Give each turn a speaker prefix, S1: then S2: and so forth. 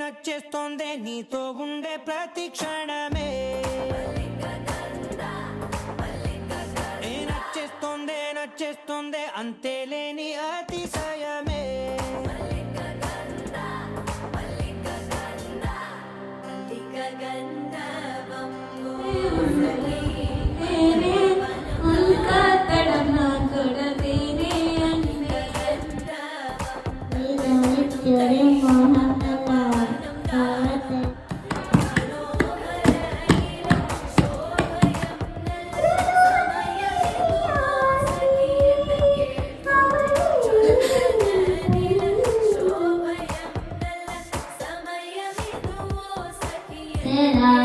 S1: నచ్చేస్తోందే నీతో ఉండే ప్రతి క్షణమే నచ్చేస్తోందే నచ్చేస్తోందే అంతేలేని అతిశయమే
S2: तेरा